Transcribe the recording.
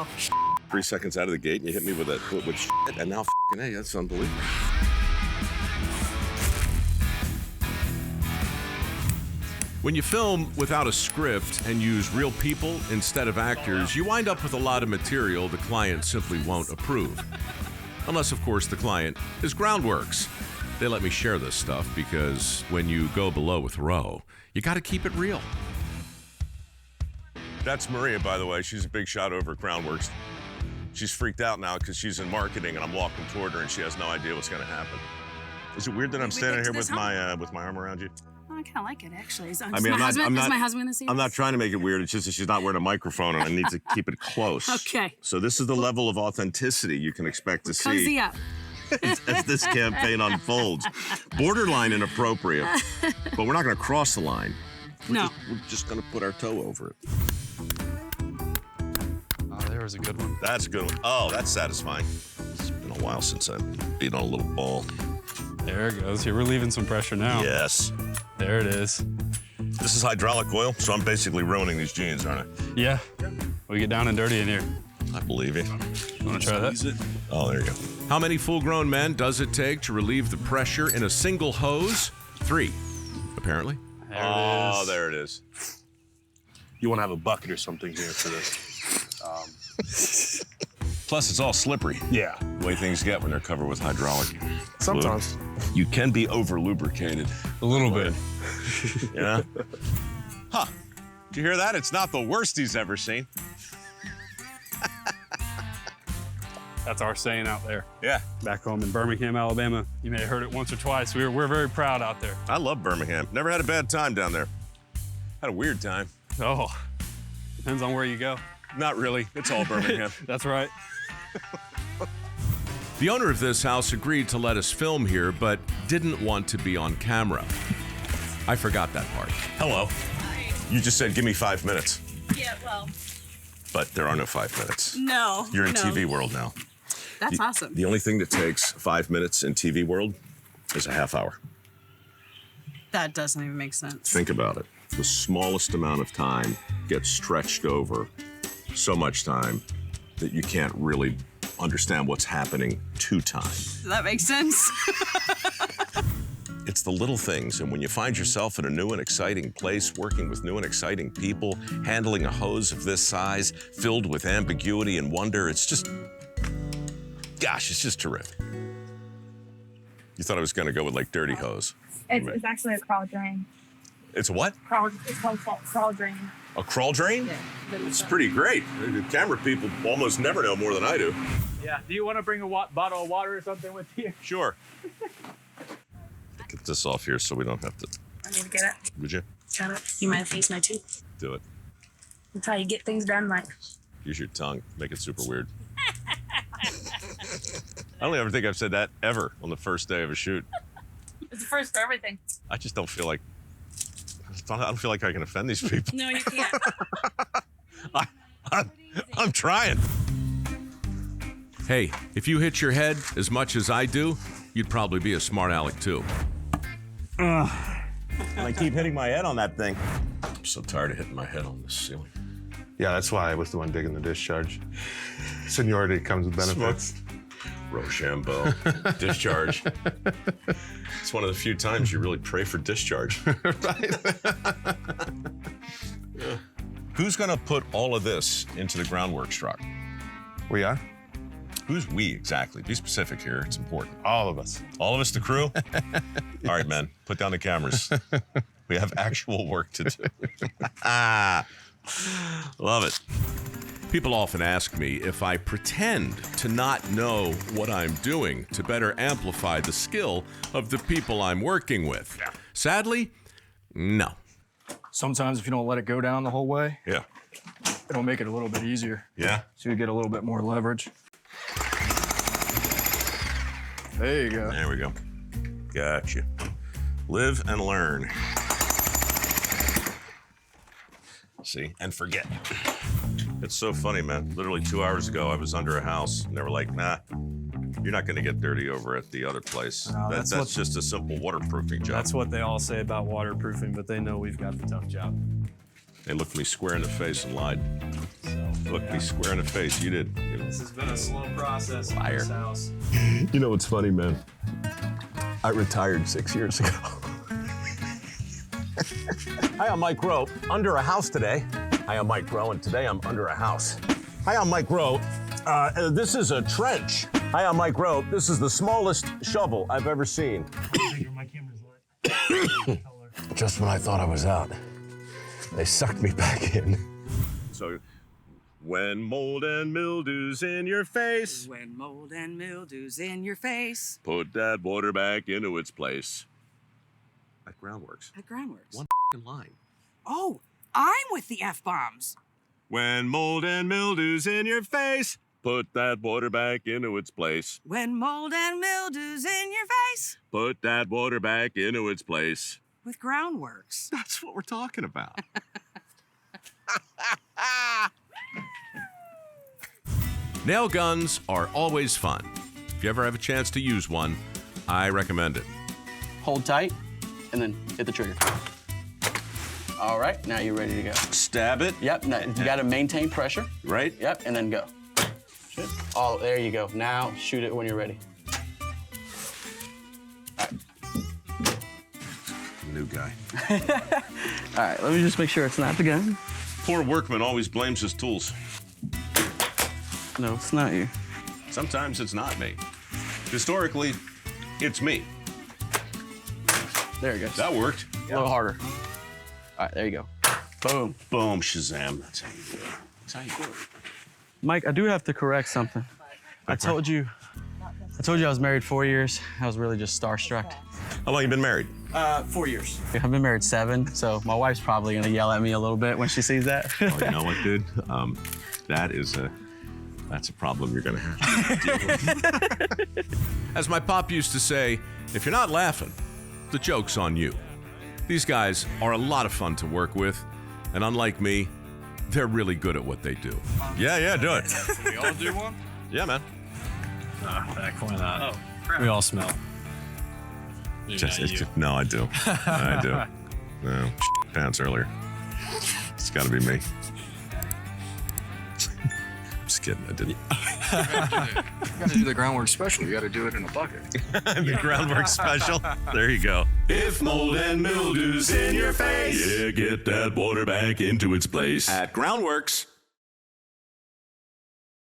Oh. 3 seconds out of the gate, and you hit me with shit, and now hey, that's unbelievable. When you film without a script and use real people instead of actors, you wind up with a lot of material the client simply won't approve. Unless, of course, the client is Groundworks. They let me share this stuff because when you go below with Rowe, you got to keep it real. That's Maria, by the way. She's a big shot over at Groundworks. She's freaked out now because she's in marketing, and I'm walking toward her, and she has no idea what's going to happen. Is it weird that I'm standing here with my arm around you? Oh, I kind of like it, actually. Is my husband going to see I'm this? not trying to make it weird. It's just that she's not wearing a microphone, and I need to keep it close. Okay. So this is the level of authenticity you can expect to see. Cozy up. As this campaign unfolds. Borderline inappropriate, but we're not going to cross the line. We're just going to put our toe over it. Oh, there was a good one. That's a good one. Oh, that's satisfying. It's been a while since I've beat on a little ball. There it goes. You're relieving some pressure now. Yes. There it is. This is hydraulic oil, so I'm basically ruining these jeans, aren't I? Yeah. We get down and dirty in here. I believe you. Want to try that? Oh, there you go. How many full-grown men does it take to relieve the pressure in a single hose? 3, apparently. There it is. Oh, there it is. You want to have a bucket or something here for this. Plus, it's all slippery. Yeah. The way things get when they're covered with hydraulic Sometimes. fluid. You can be over-lubricated. A little bit. Yeah? Huh. Did you hear that? It's not the worst he's ever seen. That's our saying out there. Yeah. Back home in Birmingham, Alabama. You may have heard it once or twice. We're very proud out there. I love Birmingham. Never had a bad time down there. Had a weird time. Oh, depends on where you go. Not really. It's all Birmingham. That's right. The owner of this house agreed to let us film here, but didn't want to be on camera. I forgot that part. Hello. You just said, give me 5 minutes. Yeah, well. But there are no 5 minutes. No. You're in no. TV world now. That's awesome. The only thing that takes 5 minutes in TV world is a half hour. That doesn't even make sense. Think about it. The smallest amount of time gets stretched over so much time that you can't really understand what's happening to time. Does that make sense? It's the little things, and when you find yourself in a new and exciting place, working with new and exciting people, handling a hose of this size, filled with ambiguity and wonder, it's just, gosh, it's just terrific. You thought I was gonna go with like dirty hose. It's actually a crawl drain. It's a what? It's called crawl drain. A crawl drain? Yeah. It's pretty great. The camera people almost never know more than I do. Yeah, do you want to bring a bottle of water or something with you? Sure. Get this off here so we don't have to. I need to get it. Would you? Got it. You mind face my tooth? Do it. That's how you get things done, like. Use your tongue. Make it super weird. I don't ever think I've said that ever on the first day of a shoot. It's the first for everything. I just don't feel like I don't feel like I can offend these people. No, you can't. I'm trying. Hey, if you hit your head as much as I do, you'd probably be a smart aleck too. And I keep hitting my head on that thing. I'm so tired of hitting my head on this ceiling. Yeah, that's why I was the one digging the discharge. Seniority comes with benefits. Rochambeau. Discharge. It's one of the few times you really pray for discharge. Right? Yeah. Who's gonna put all of this into the Groundworks truck? We are? Who's we exactly? Be specific here, it's important. All of us. All of us, the crew? All right, men, put down the cameras. We have actual work to do. Love it. People often ask me if I pretend to not know what I'm doing to better amplify the skill of the people I'm working with. Yeah. Sadly, no. Sometimes if you don't let it go down the whole way, Yeah. it'll make it a little bit easier. Yeah? So you get a little bit more leverage. There you go. There we go. Gotcha. Live and learn. See, and forget. It's so funny, man. Literally 2 hours ago, I was under a house, and they were like, nah, you're not going to get dirty over at the other place. No, that's just a simple waterproofing job. That's what they all say about waterproofing, but they know we've got the tough job. They looked me square in the face and lied. So Look me square in the face. You did. This has been a slow process in Liar. this house. You know what's funny, man? I retired 6 years ago. Hi, I'm Mike Rowe. Under a house today. Hi, I'm Mike Rowe, and today I'm under a house. Hi, I'm Mike Rowe. This is a trench. Hi, I'm Mike Rowe. This is the smallest shovel I've ever seen. My camera's light. Just when I thought I was out, they sucked me back in. So, when mold and mildew's in your face, When mold and mildew's in your face. put that water back into its place. At Groundworks. At Groundworks. One line. Oh, I'm with the F-bombs. When mold and mildew's in your face, put that water back into its place. When mold and mildew's in your face. Put that water back into its place. With Groundworks. That's what we're talking about. Nail guns are always fun. If you ever have a chance to use one, I recommend it. Hold tight, and then hit the trigger. All right, now you're ready to go. Stab it. Yep, now you gotta maintain pressure. Right? Yep, and then go. Shoot. Oh, there you go. Now shoot it when you're ready. New guy. All right, let me just make sure it's not the gun. Poor workman always blames his tools. No, it's not you. Sometimes it's not me. Historically, it's me. There it goes. That worked. A little harder. All right, there you go. Boom. Boom, Shazam. That's how you do it. That's how you do it. Mike, I do have to correct something. I told you I was married 4 years. I was really just starstruck. How long you been married? 4 years. I've been married 7, so my wife's probably gonna yell at me a little bit when she sees that. Oh, you know what, dude? That's a problem you're gonna have to deal with. As my pop used to say, if you're not laughing, the joke's on you. These guys are a lot of fun to work with, and unlike me, they're really good at what they do. Yeah, do it. We all do one? Yeah, man. Heck, why not? Oh, crap. We all smell. Maybe not you. No, I do. I do. No, pants earlier. It's got to be me. I'm just kidding. I didn't. You gotta do the Groundworks special. You gotta do it in a bucket. The Groundworks special. There you go. If mold and mildew's in your face, yeah, get that water back into its place. At Groundworks.